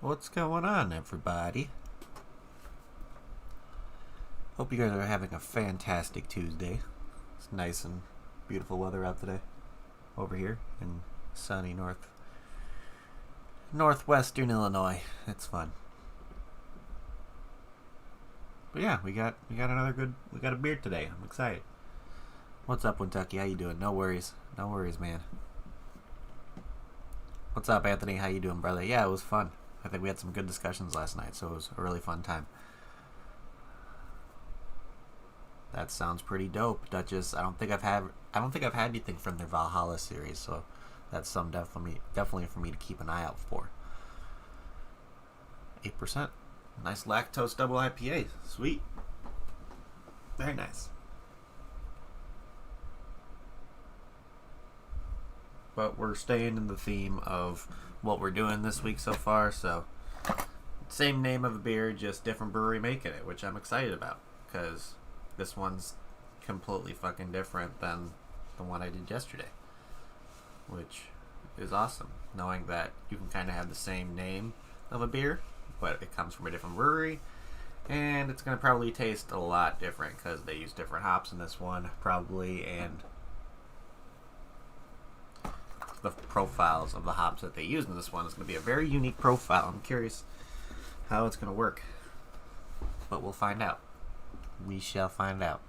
What's going on, everybody? Hope you guys are having a fantastic Tuesday. It's nice and beautiful weather out today over here in sunny northwestern Illinois. It's fun. But yeah, we got a beer today. I'm excited. What's up, Kentucky? How you doing? No worries, man. What's up, Anthony? How you doing, brother? Yeah, it was fun. I think we had some good discussions last night, so it was a really fun time. That sounds pretty dope, Duchess. I don't think I've had anything from their Valhalla series, so that's some definitely for me to keep an eye out for. 8%. Nice lactose double IPA. Sweet. Very nice. But we're staying in the theme of what we're doing this week so far, so same name of the beer, just different brewery making it, which I'm excited about, because this one's completely fucking different than the one I did yesterday, which is awesome, knowing that you can kind of have the same name of a beer, but it comes from a different brewery, and it's going to probably taste a lot different, because they use different hops in this one, probably, and the profiles of the hops that they use in this one is going to be a very unique profile. I'm curious how it's going to work, but we'll find out. We shall find out.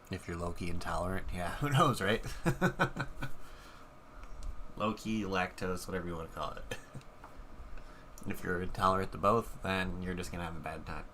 If you're low-key intolerant, yeah, who knows, right? Low-key, lactose, whatever you want to call it. If you're intolerant to both, then you're just going to have a bad time.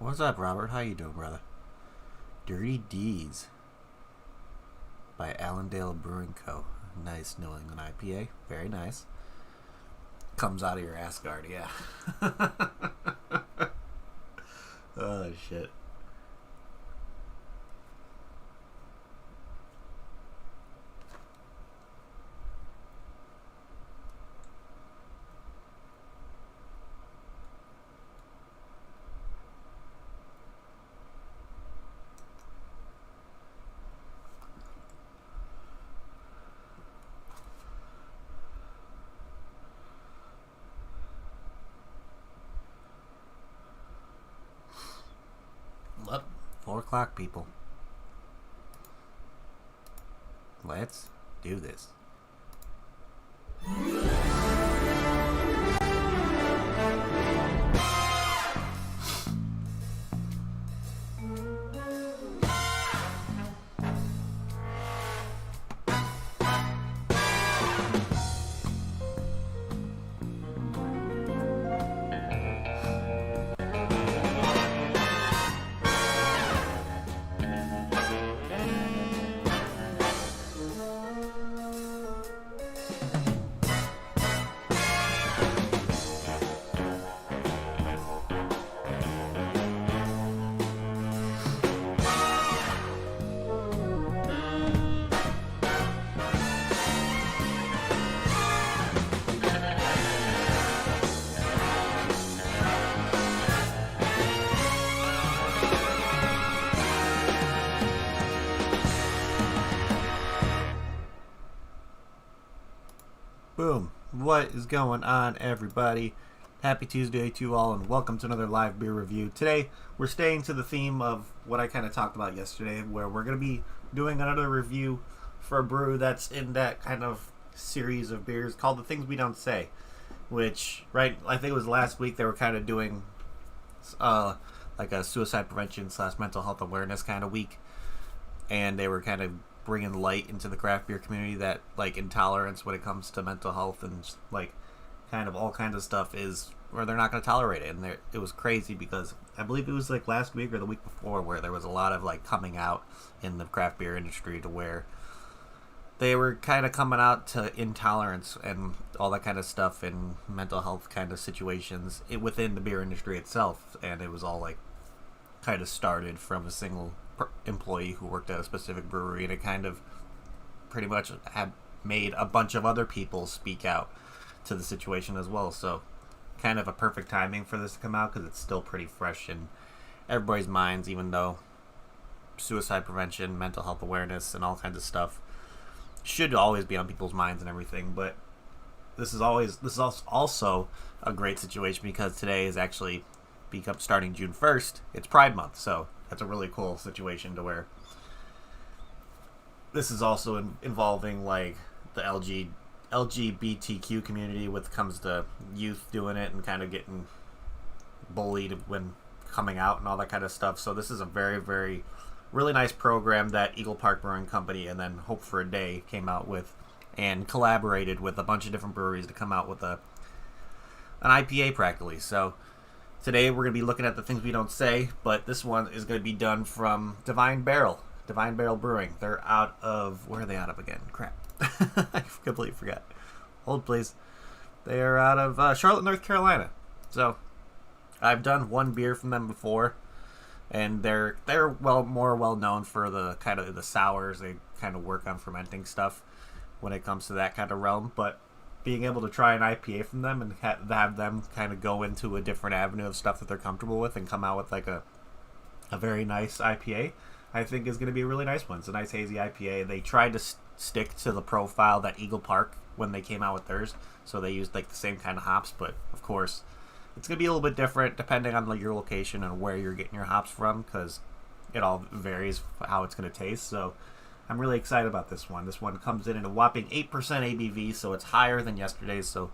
What's up, Robert? How you doing, brother? Dirty Deeds by Allendale Brewing Co. Nice New England IPA. Very nice. Comes out of your ass guard, yeah. Oh, shit. Up, 4 o'clock, people. Let's do this. Boom. What is going on, everybody? Happy Tuesday to you all, and welcome to another live beer review. Today, we're staying to the theme of what I kind of talked about yesterday, where we're going to be doing another review for a brew that's in that kind of series of beers called The Things We Don't Say, which, right, I think it was last week they were kind of doing like a suicide prevention / mental health awareness kind of week, and they were kind of bringing light into the craft beer community that like intolerance when it comes to mental health and like kind of all kinds of stuff is where they're not going to tolerate it. And it was crazy because I believe it was like last week or the week before where there was a lot of like coming out in the craft beer industry to where they were kind of coming out to intolerance and all that kind of stuff and mental health kind of situations within the beer industry itself. And it was all like kind of started from a single employee who worked at a specific brewery, and it kind of pretty much had made a bunch of other people speak out to the situation as well. So kind of a perfect timing for this to come out because it's still pretty fresh in everybody's minds, even though suicide prevention, mental health awareness, and all kinds of stuff should always be on people's minds and everything. But this is also a great situation because today is actually starting June 1st. It's Pride Month, so that's a really cool situation to where this is also involving like the LGBTQ community when it comes to youth doing it and kind of getting bullied when coming out and all that kind of stuff. So this is a very, very really nice program that Eagle Park Brewing Company and then Hope for a Day came out with and collaborated with a bunch of different breweries to come out with an IPA practically. So today we're going to be looking at The Things We Don't Say, but this one is going to be done from Divine Barrel Brewing. They're out of, where are they out of again? Crap. I completely forgot. Hold please. They are out of Charlotte, North Carolina. So I've done one beer from them before, and they're more well known for the kind of the sours. They kind of work on fermenting stuff when it comes to that kind of realm. But being able to try an IPA from them and have them kind of go into a different avenue of stuff that they're comfortable with and come out with like a very nice IPA, I think is going to be a really nice one. It's a nice hazy IPA. They tried to stick to the profile that Eagle Park when they came out with theirs, so they used like the same kind of hops, but of course it's going to be a little bit different depending on like your location and where you're getting your hops from, because it all varies how it's going to taste. So I'm really excited about this one. This one comes in at a whopping 8% ABV, so it's higher than yesterday's. So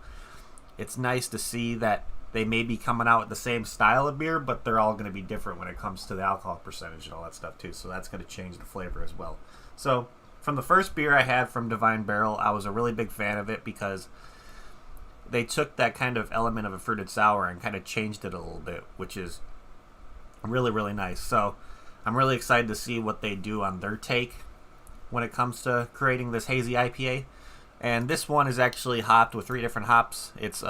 it's nice to see that they may be coming out with the same style of beer, but they're all going to be different when it comes to the alcohol percentage and all that stuff too. So that's going to change the flavor as well. So from the first beer I had from Divine Barrel, I was a really big fan of it because they took that kind of element of a fruited sour and kind of changed it a little bit, which is really, really nice. So I'm really excited to see what they do on their take when it comes to creating this hazy IPA. And this one is actually hopped with 3 different hops. It's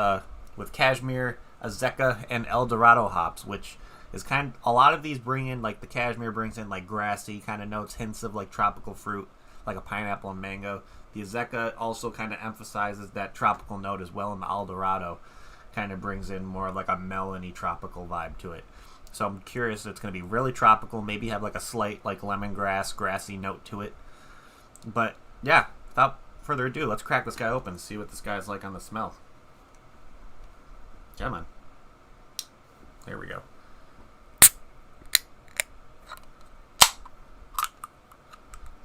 with Cashmere, Azeka, and El Dorado hops, which is kind of, a lot of these bring in, like the Cashmere brings in like grassy kind of notes, hints of like tropical fruit, like a pineapple and mango. The Azeka also kind of emphasizes that tropical note as well, and the El Dorado kind of brings in more like a melony tropical vibe to it. So I'm curious if it's going to be really tropical, maybe have like a slight like lemongrass, grassy note to it. But yeah, without further ado, let's crack this guy open and see what this guy's like on the smell. Come on. There we go.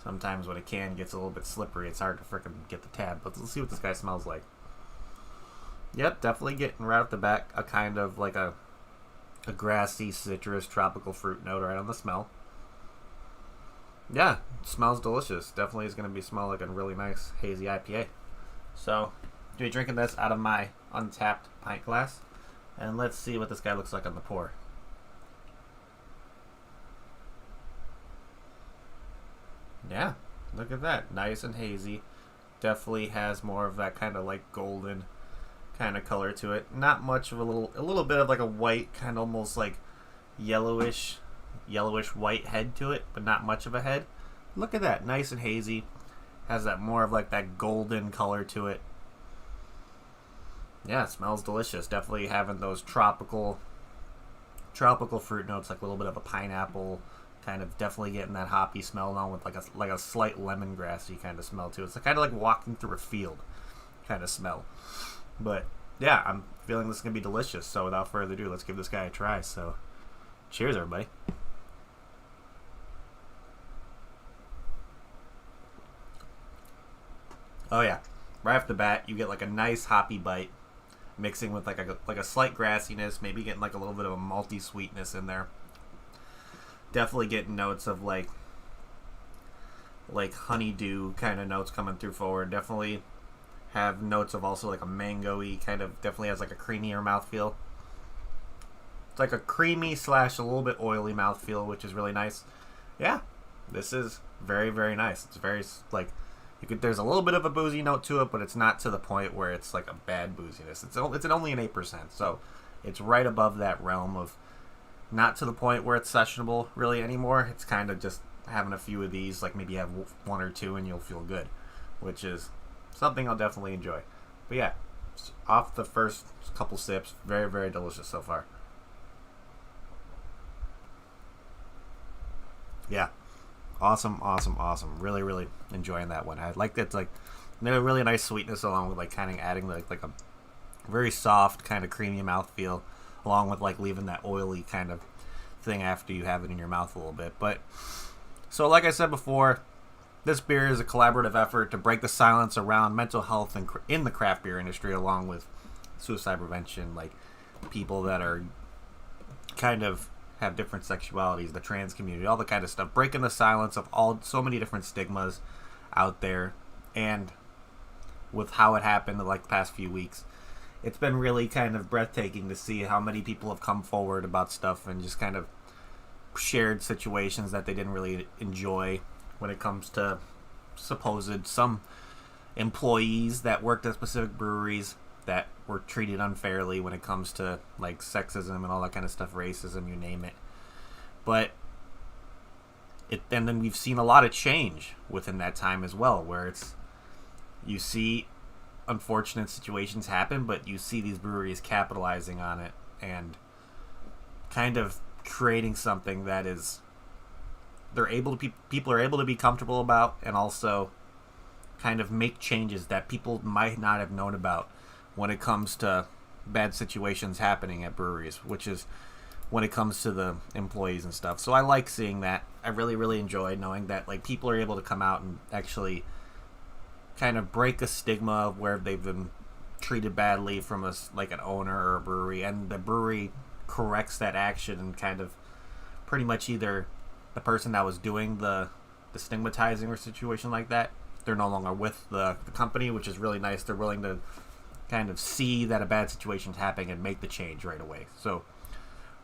Sometimes when a can gets a little bit slippery, it's hard to frickin' get the tab. But let's see what this guy smells like. Yep, definitely getting right off the back a kind of like a grassy, citrus, tropical fruit note right on the smell. Yeah, it smells delicious. Definitely is going to smell like a really nice hazy IPA. So, to be drinking this out of my untapped pint glass. And let's see what this guy looks like on the pour. Yeah, look at that. Nice and hazy. Definitely has more of that kind of like golden kind of color to it. Not much of a little bit of like a white, kind of almost like yellowish white head to it, but not much of a head. Look at that. Nice and hazy. Has that more of like that golden color to it. Yeah, it smells delicious. Definitely having those tropical fruit notes, like a little bit of a pineapple, kind of definitely getting that hoppy smell along with like a slight lemongrassy kind of smell too. It's kind of like walking through a field kind of smell. But yeah, I'm feeling this is going to be delicious. So without further ado, let's give this guy a try. So cheers, everybody. Oh yeah, right off the bat, you get like a nice hoppy bite, mixing with like a slight grassiness, maybe getting like a little bit of a malty sweetness in there. Definitely getting notes of like honeydew kind of notes coming through forward. Definitely have notes of also like a mango-y kind of, definitely has like a creamier mouthfeel. It's like a creamy / a little bit oily mouthfeel, which is really nice. Yeah, this is very, very nice. It's very like, there's a little bit of a boozy note to it, but it's not to the point where it's like a bad booziness. It's only an 8%, so it's right above that realm of not to the point where it's sessionable really anymore. It's kind of just having a few of these, like maybe have 1 or 2 and you'll feel good, which is something I'll definitely enjoy. But yeah, off the first couple sips, very, very delicious so far. Yeah, awesome. Really, really enjoying that one. I like that. It's like a really nice sweetness along with like kind of adding like a very soft kind of creamy mouthfeel, along with like leaving that oily kind of thing after you have it in your mouth a little bit. But so like I said before, this beer is a collaborative effort to break the silence around mental health in the craft beer industry, along with suicide prevention, like people that are kind of have different sexualities, the trans community, all the kind of stuff, breaking the silence of so many different stigmas out there. And with how it happened like the past few weeks, it's been really kind of breathtaking to see how many people have come forward about stuff and just kind of shared situations that they didn't really enjoy when it comes to some employees that worked at specific breweries that were treated unfairly when it comes to like sexism and all that kind of stuff, racism, you name it. But and then we've seen a lot of change within that time as well, where you see unfortunate situations happen, but you see these breweries capitalizing on it and kind of creating something that is people are able to be comfortable about, and also kind of make changes that people might not have known about when it comes to bad situations happening at breweries, which is when it comes to the employees and stuff. So I like seeing that. I really, really enjoy knowing that like people are able to come out and actually kind of break a stigma of where they've been treated badly from an owner or a brewery, and the brewery corrects that action and kind of pretty much either the person that was doing the stigmatizing or situation like that, they're no longer with the company, which is really nice. They're willing to kind of see that a bad situation's happening and make the change right away. So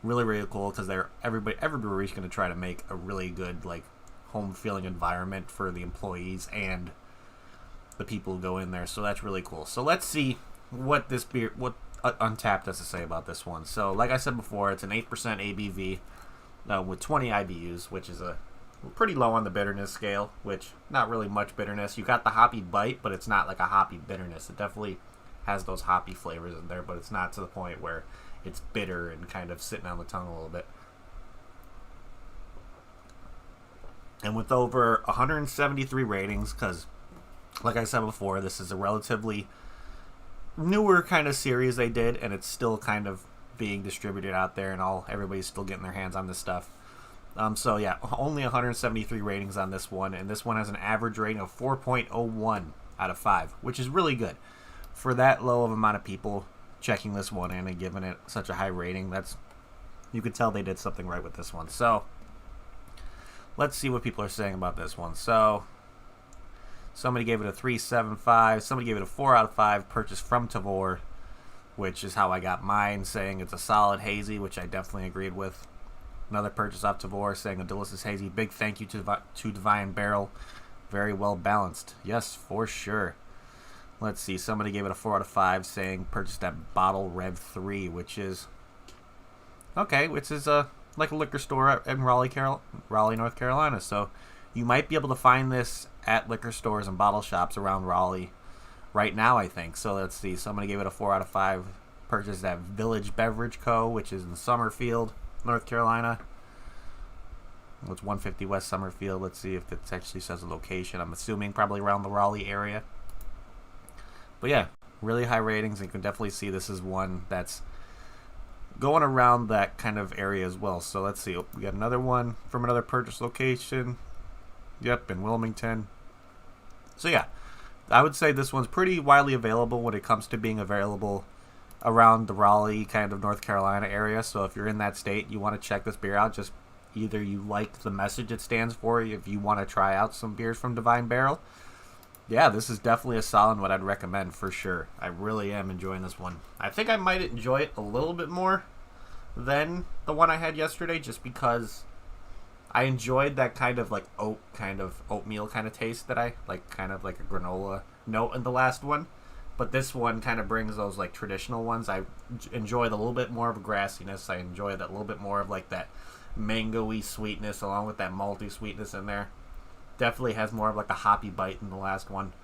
really, really cool, because every brewery's going to try to make a really good like home feeling environment for the employees and the people who go in there. So that's really cool. So let's see what Untapped has to say about this one. So like I said before, it's an 8% ABV with 20 IBUs, which is a pretty low on the bitterness scale, which not really much bitterness. You got the hoppy bite, but it's not like a hoppy bitterness. It definitely has those hoppy flavors in there, but it's not to the point where it's bitter and kind of sitting on the tongue a little bit. And with over 173 ratings, because like I said before, this is a relatively newer kind of series they did, and it's still kind of being distributed out there, and everybody's still getting their hands on this stuff. So yeah, only 173 ratings on this one, and this one has an average rating of 4.01 out of 5, which is really good for that low of amount of people checking this one in and giving it such a high rating. You could tell they did something right with this one. So let's see what people are saying about this one. So somebody gave it a 3.75. Somebody gave it a 4 out of 5. Purchased from Trevor, which is how I got mine, saying it's a solid hazy, which I definitely agreed with. Another purchase off Trevor, saying a delicious hazy. Big thank you to Divine Barrel. Very well balanced. Yes, for sure. Let's see. Somebody gave it a 4 out of 5, saying purchased at Bottle Rev 3, which is okay. Which is like a liquor store in Raleigh, North Carolina. So you might be able to find this at liquor stores and bottle shops around Raleigh right now, I think. So let's see. Somebody gave it a 4 out of 5. Purchased at Village Beverage Co., which is in Summerfield, North Carolina. It's 150 West Summerfield. Let's see if it actually says a location. I'm assuming probably around the Raleigh area. But yeah, really high ratings. And you can definitely see this is one that's going around that kind of area as well. So let's see. We got another one from another purchase location. Yep, in Wilmington. So yeah, I would say this one's pretty widely available when it comes to being available around the Raleigh, kind of North Carolina area. So if you're in that state, you want to check this beer out. Just either you like the message it stands for, if you want to try out some beers from Divine Barrel. Yeah, this is definitely a solid one I'd recommend for sure. I really am enjoying this one. I think I might enjoy it a little bit more than the one I had yesterday, just because I enjoyed that kind of like oatmeal kind of taste that I like, kind of like a granola note in the last one. But this one kind of brings those like traditional ones. I enjoyed a little bit more of a grassiness. I enjoyed that little bit more of like that mango-y sweetness along with that malty sweetness in there. Definitely has more of like a hoppy bite than the last one.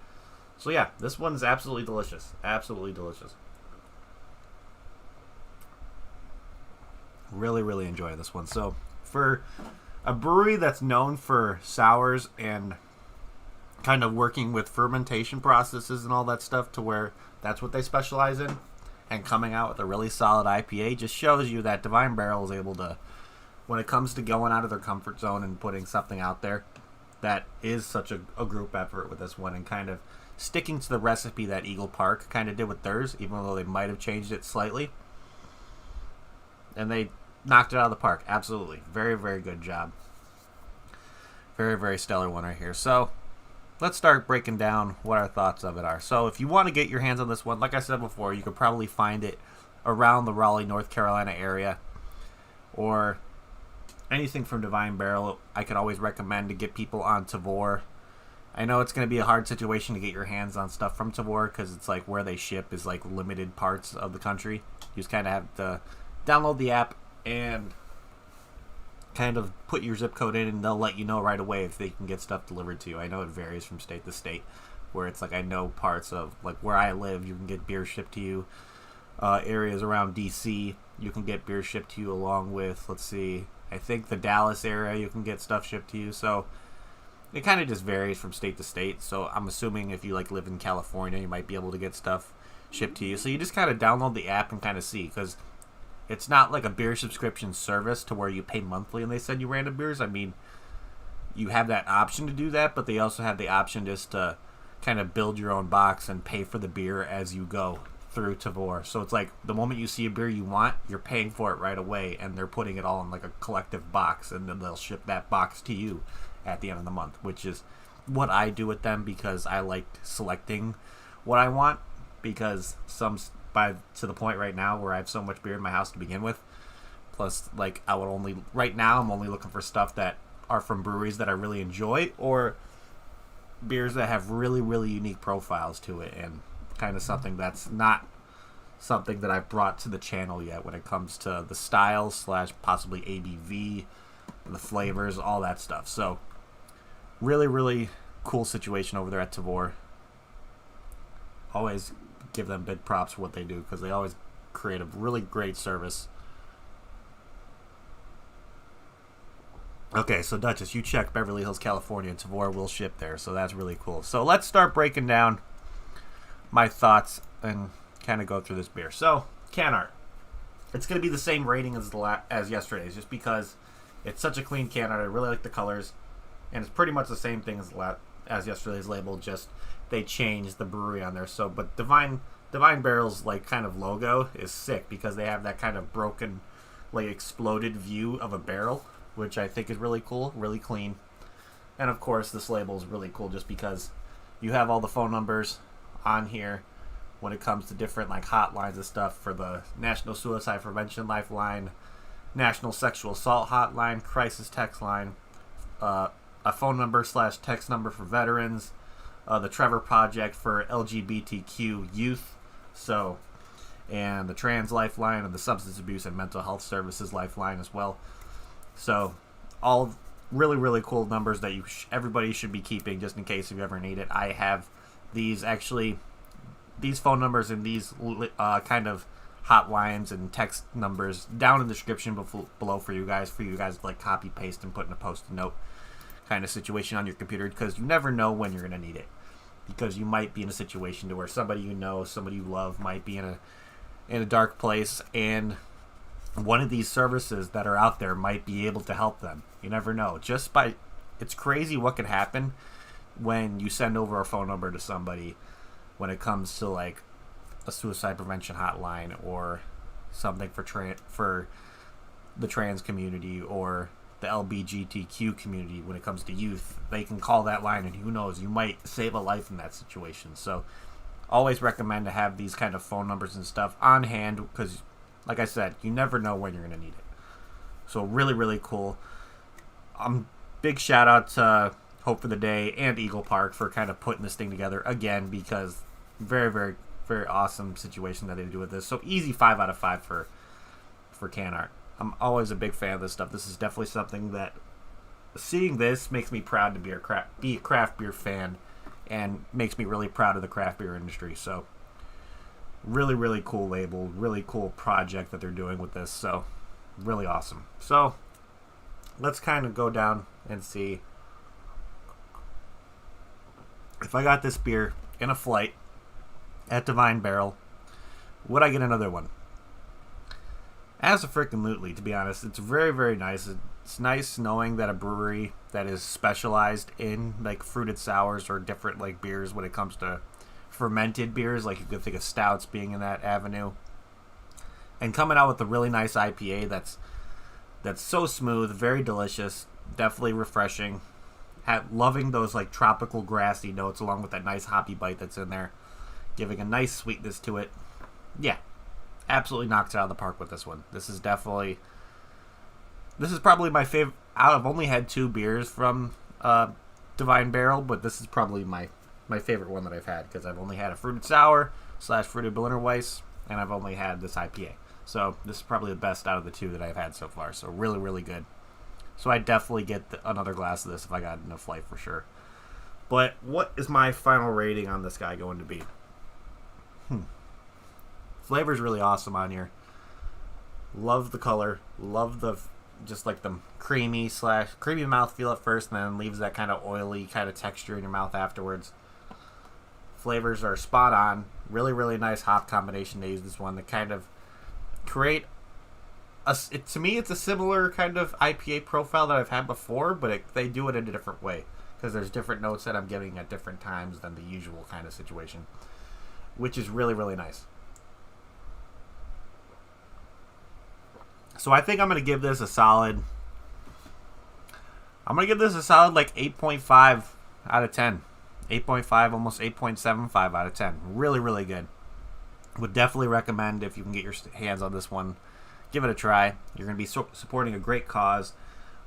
So yeah, this one's absolutely delicious. Absolutely delicious. Really, really enjoy this one. So for a brewery that's known for sours and kind of working with fermentation processes and all that stuff to where that's what they specialize in, and coming out with a really solid IPA just shows you that Divine Barrel is able to, when it comes to going out of their comfort zone and putting something out there, that is such a group effort with this one, and kind of sticking to the recipe that Eagle Park kind of did with theirs, even though they might have changed it slightly. And they knocked it out of the park. Absolutely. Very, very good job. Very, very stellar one right here. So let's start breaking down what our thoughts of it are. So if you want to get your hands on this one, like I said before, you could probably find it around the Raleigh, North Carolina area, or anything from Divine Barrel. I could always recommend to get people on Tavour. I know it's going to be a hard situation to get your hands on stuff from Tavour because it's like where they ship is like limited parts of the country. You just kind of have to download the app and kind of put your zip code in, and they'll let you know right away if they can get stuff delivered to you. I know it varies from state to state, where it's like I know parts of like where I live, you can get beer shipped to you. Areas around DC, you can get beer shipped to you, along with, let's see, I think the Dallas area, you can get stuff shipped to you. So it kind of just varies from state to state. So I'm assuming if you like live in California, you might be able to get stuff shipped to you. So you just kind of download the app and kind of see, because it's not like a beer subscription service to where you pay monthly and they send you random beers. I mean, you have that option to do that, but they also have the option just to kind of build your own box and pay for the beer as you go through Tavour. So it's like the moment you see a beer you want, you're paying for it right away, and they're putting it all in like a collective box, and then they'll ship that box to you at the end of the month, which is what I do with them, because I like selecting what I want, because to the point right now where I have so much beer in my house to begin with. Plus, like, right now I'm only looking for stuff that are from breweries that I really enjoy, or beers that have really, really unique profiles to it, and kind of something that's not something that I've brought to the channel yet when it comes to the styles / possibly ABV, the flavors, all that stuff. So really, really cool situation over there at Tavour. Always give them big props for what they do, because they always create a really great service. Okay, so Duchess, you check Beverly Hills, California, and Tavour will ship there, so that's really cool. So let's start breaking down my thoughts and kind of go through this beer. So, can art. It's going to be the same rating as yesterday's, just because it's such a clean can art. I really like the colors, and it's pretty much the same thing as yesterday's label, just they changed the brewery on there. So, but Divine Barrel's like kind of logo is sick, because they have that kind of broken, like exploded view of a barrel, which I think is really cool, really clean. And of course, this label is really cool just because you have all the phone numbers on here when it comes to different like hotlines and stuff for the National Suicide Prevention Lifeline, National Sexual Assault Hotline, Crisis Text Line, a phone number / text number for veterans, the Trevor Project for LGBTQ youth, so, and the Trans Lifeline, and the Substance Abuse and Mental Health Services Lifeline as well. So all really, really cool numbers that everybody should be keeping just in case you ever need it. I have these phone numbers and these kind of hotlines and text numbers down in the description below for you guys to like copy paste and put in a post-it note kind of situation on your computer, because you never know when you're going to need it, because you might be in a situation to where somebody you know, somebody you love might be in a dark place, and one of these services that are out there might be able to help them. You never know. It's crazy what can happen when you send over a phone number to somebody when it comes to like a suicide prevention hotline or something for the trans community or the LGBTQ community. When it comes to youth, they can call that line, and who knows, you might save a life in that situation. So always recommend to have these kind of phone numbers and stuff on hand, because like I said, you never know when you're going to need it. So really, really cool. Big shout out to Hope for the Day and Eagle Park for kind of putting this thing together again, because very, very, very awesome situation that they do with this. So easy 5 out of 5 for can art. I'm always a big fan of this stuff. This is definitely something that, seeing this makes me proud to be a craft beer fan, and makes me really proud of the craft beer industry. So really, really cool label, really cool project that they're doing with this. So really awesome. So let's kind of go down and see if I got this beer in a flight at Divine Barrel, would I get another one? As a freaking Lutely, to be honest. It's very, very nice. It's nice knowing that a brewery that is specialized in like fruited sours or different like beers when it comes to fermented beers, like you could think of stouts being in that avenue, and coming out with a really nice IPA that's so smooth, very delicious, definitely refreshing. Loving those like tropical grassy notes along with that nice hoppy bite that's in there, giving a nice sweetness to it. Yeah, absolutely knocked it out of the park with this one. This is probably my favorite. I've only had 2 beers from Divine Barrel, but this is probably my favorite one that I've had, because I've only had a fruited sour / fruited Berliner Weiss, and I've only had this IPA. So this is probably the best out of the 2 that I've had so far. So really, really good. So I definitely get another glass of this if I got in a flight for sure. But what is my final rating on this guy going to be? Flavor's really awesome on here. Love the color. Love the just like the creamy mouthfeel at first, and then leaves that kind of oily kind of texture in your mouth afterwards. Flavors are spot on. Really, really nice hop combination. They use this one to kind of create to me, it's a similar kind of IPA profile that I've had before, but they do it in a different way, because there's different notes that I'm getting at different times than the usual kind of situation, which is really, really nice. So I think I'm going to give this a solid like 8.5 out of 10. 8.5, almost 8.75 out of 10. Really, really good. Would definitely recommend, if you can get your hands on this one, give it a try. You're going to be supporting a great cause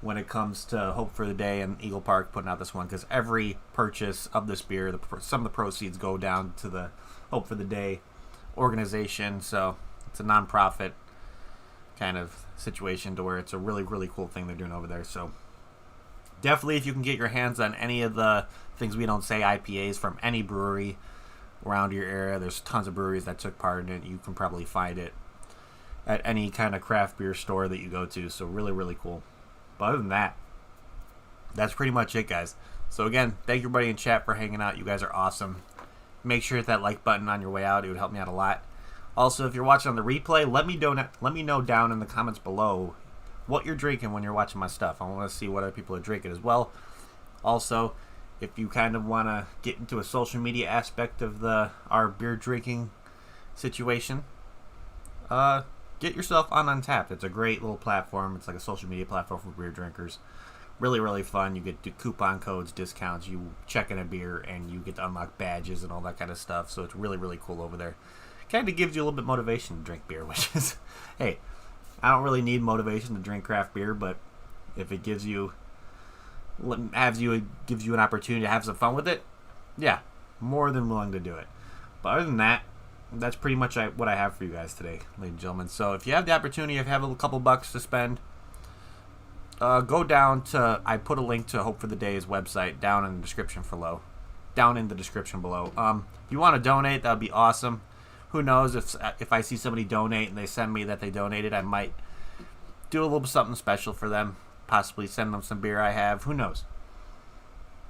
when it comes to Hope for the Day and Eagle Park putting out this one, because every purchase of this beer, some of the proceeds go down to the Hope for the Day organization. So it's a non-profit kind of situation to where it's a really, really cool thing they're doing over there. So definitely, if you can get your hands on any of the things we don't say IPAs from any brewery around your area, there's tons of breweries that took part in it. You can probably find it at any kind of craft beer store that you go to. So really, really cool. But other than that, that's pretty much it, guys. So again, thank you everybody in chat for hanging out. You guys are awesome. Make sure to hit that like button on your way out. It would help me out a lot. Also, if you're watching on the replay, let me know down in the comments below what you're drinking when you're watching my stuff. I want to see what other people are drinking as well. Also, if you kind of want to get into a social media aspect of our beer drinking situation, get yourself on Untapped. It's a great little platform. It's like a social media platform for beer drinkers. Really, really fun. You get coupon codes, discounts. You check in a beer, and you get to unlock badges and all that kind of stuff. So it's really, really cool over there. Kind of gives you a little bit of motivation to drink beer, which is, hey, I don't really need motivation to drink craft beer, but if it gives you an opportunity to have some fun with it, yeah, more than willing to do it. But other than that, that's pretty much what I have for you guys today, ladies and gentlemen. So if you have the opportunity, if you have a couple bucks to spend, go down to, I put a link to Hope for the Day's website down in the description below. If you want to donate, that would be awesome. Who knows, if I see somebody donate and they send me that they donated, I might do a little something special for them. Possibly send them some beer I have. Who knows?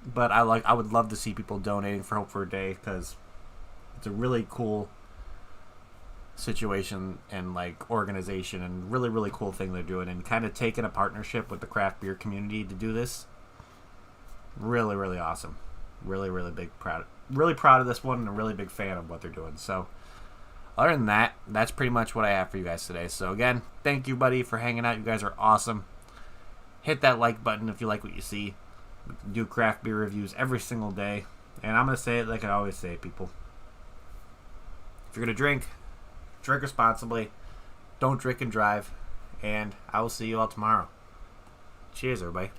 But I would love to see people donating for Hope for a Day, because it's a really cool situation and like organization, and really, really cool thing they're doing, and kind of taking a partnership with the craft beer community to do this. Really, really awesome. Really, really proud of this one, and a really big fan of what they're doing. So, other than that, that's pretty much what I have for you guys today. So again, thank you, buddy, for hanging out. You guys are awesome. Hit that like button if you like what you see. We do craft beer reviews every single day. And I'm going to say it like I always say, people. If you're going to drink responsibly. Don't drink and drive. And I will see you all tomorrow. Cheers, everybody.